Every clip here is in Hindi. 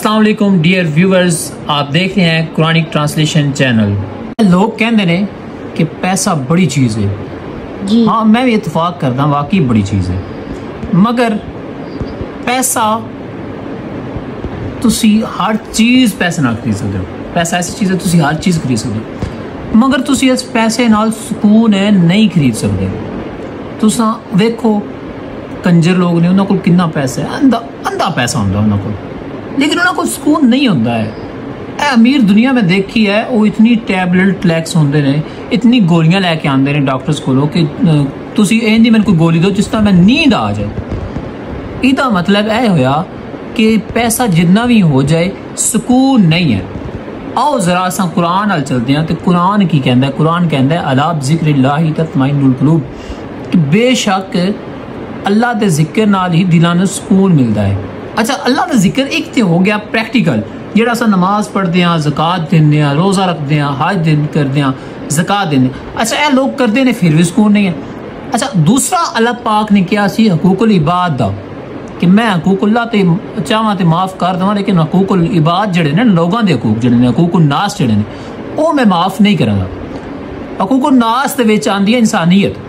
अस्सलाम वालेकुम डियर व्यूअर्स, आप देख रहे हैं कुरानिक ट्रांसलेशन चैनल। लोग कहते ने कि पैसा बड़ी चीज़ है जी। हाँ, मैं भी इत्तफाक करता, वाकई बड़ी चीज़ है, मगर पैसा तुसी हर चीज़ पैसे ना खरीद सकते हो। पैसा ऐसी चीज़ है तुसी हर चीज़ खरीद सकते हो, मगर तुसी इस पैसे नाल सुकून है नहीं खरीद सकते। तुसा वेखो कंजर लोग ने, उन्होंने को कितना पैसा है, अंधा पैसा होंदा उन्होंने को, लेकिन उन्होंने को सुकून नहीं होता है। अमीर दुनिया में देखी है, वो इतनी टैबलेट लैक्स होंदे ने, इतनी गोलियां लैके आंदे ने डॉक्टर्स को कि तुसी इंज मैंने कोई गोली दो जिस तरह मैं नींद आ जाए। इसका मतलब यह होया कि पैसा जितना भी हो जाए सुकून नहीं है। आओ जरा असा कुरान नाल चलते हैं तो कुरान की कहता है, कुरान कहता है अला बिज़िक्रिल्लाहि तत्मइन्नुल कुलूब, कि बेशक अल्लाह के जिक्र नाल ही दिलां नूं सुकून मिलता है। अच्छा, अल्लाह का जिक्र एक तो हो गया प्रैक्टिकल, जेड़ा अस नमाज पढ़ते हैं, ज़कात देने, रोज़ा रखते हैं, हज करते हैं, ज़कात देने। अच्छा, यह लोग करते हैं फिर भी सुकून नहीं है। अच्छा, दूसरा अल्लाह पाक ने किया सी हकूकुल इबाद दा, कि मैं हकूकुल्लाह ते चाहवां ते माफ़ कर देवां, लेकिन हकूकुल इबाद जड़े ने लोगों के हकूक जड़े ने, हकूकुल नास जड़े ने, वो मैं माफ़ नहीं करांगा। हकूकुल नास दे विच आंदी है इंसानियत।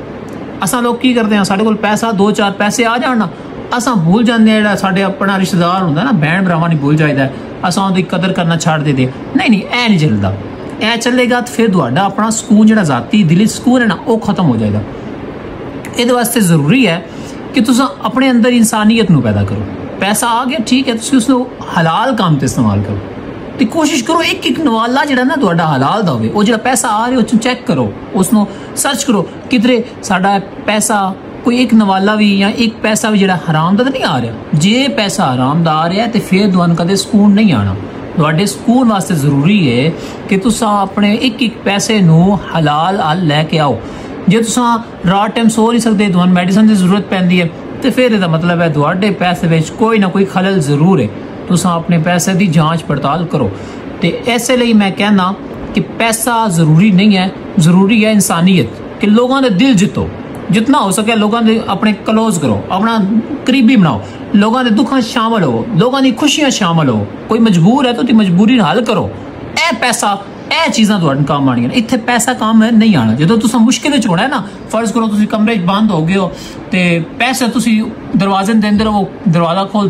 असा लोग की करते हैं, साढ़े कोल पैसा दो चार पैसे आ जाना, असा भूल जाते हैं जो साढ़े अपना रिश्तेदार होंगे ना, भैन भरावां नहीं भूल जाता, असा उनकी कदर करना छड़ दे। नहीं, ऐ नहीं चलता। ऐ चलेगा तो फिर तुहाडा अपना सुकून जो जाती दिली सुकून है ना, वो खत्म हो जाएगा। ये वास्ते जरूरी है कि तुम अपने अंदर इंसानियत नूं पैदा करो। पैसा आ गया ठीक है, तुम उसको हलाल काम से इस्तेमाल करो, तो कोशिश करो एक एक नवाला जो ना तुहाडा हलाल दा होवे। वो जो पैसा आ रहा है चेक करो, उसको सर्च करो किधरे साडा पैसा कोई एक नवाला भी या एक पैसा भी जो हराम दा तो नहीं आ रहा। जे पैसा हराम दा आ रहा है तो फिर तुहानूं कदे सुकून नहीं आना। तुहाडे सुकून वास्ते जरूरी है कि तुसा अपने एक एक पैसे नूं हलाल अल लैके आओ। जे तुसा रात टाइम सो नहीं सकते, तुहानूं मेडिसिन की जरूरत पैंदी है, तो फिर इसका मतलब है तुहाडे पैसे में कोई ना कोई खलल जरूर है। तुसा अपने पैसे की जांच पड़ताल करो। तो ऐसे लिए मैं कहना कि पैसा जरूरी नहीं है, जरूरी है इंसानियत, कि लोगों के दिल जितो, जितना हो सके लोगों ने अपने क्लोज करो, अपना करीबी बनाओ, लोगों के दुखों शामिल हो, लोगों की खुशियां शामिल हो। कोई मजबूर है तो मजबूरी हल करो। ए पैसा ए चीज़ां तुहाडे काम आनियां, इत्थे पैसा काम नहीं आना। जो तुम मुश्किल होना है ना, फर्ज करो तुम कमरे बंद हो गए हो तो पैसे तुम दरवाजे देंदे रहो, दरवाजा खोल,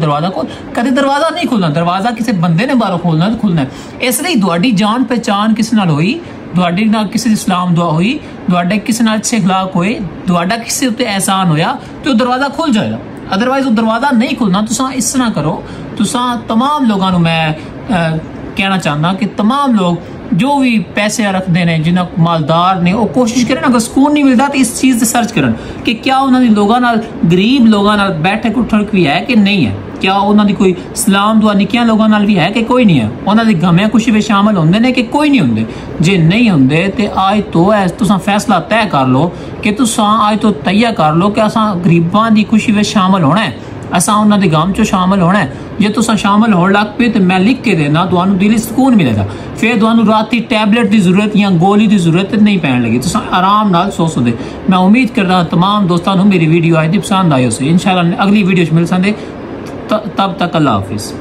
कदे दरवाजा नहीं खुलना, दरवाजा किसी बंदे ने बाहरों खोलना तो खुलना है। इसलिए तुहाडी जान पहचान किसी नाल होई, तुहाडी नाल किसी दी सलाम दुआ हुई, तुहाडे किसी नाल अच्छे अखलाक होए, तुहाडा किसी उत्ते एहसान होया तो दरवाजा खुल जाएगा। अदरवाइज वो दरवाजा नहीं खुलना। तुसा इस तरह करो, तुसा तमाम लोगों को मैं कहना चाहना कि तमाम लोग जो भी पैसे रखते हैं, जिन्हें मालदार ने, वो कोशिश करें अगर सुकून नहीं मिलता तो इस चीज़ से सर्च करन कि क्या उन्होंने लोगों नाल, गरीब लोगों नाल बैठक उठक भी है कि नहीं है, क्या उन्होंने कोई सलाम दुआ निक्कियां लोगों नाल भी है कि कोई नहीं है, उन्होंने गमे खुशी में शामिल होंगे ने कि कोई नहीं होंगे। जे नहीं होंगे तो आज तो तुसा फैसला तय कर लो कि तुसा आज तो तैयार कर लो कि असा गरीबां की खुशी में शामिल होना है, असा उन्होंने गम चो शामिल होना है। जे तुसा शामिल होने लग पे तो मैं लिख के देना, तुहानूं दिली सुकून मिलेगा। फिर तुहानूं राती टैबलेट की जरूरत या गोली की जरूरत नहीं पैन लगी, तुसा आराम नाल सो सकदे। मैं उम्मीद कर रहा तमाम दोस्तों मेरी वीडियो आज दी पसंद आई हो। इंशाल्लाह अगली वीडियो मिल सकते, तब तक अल्लाह हाफिज़।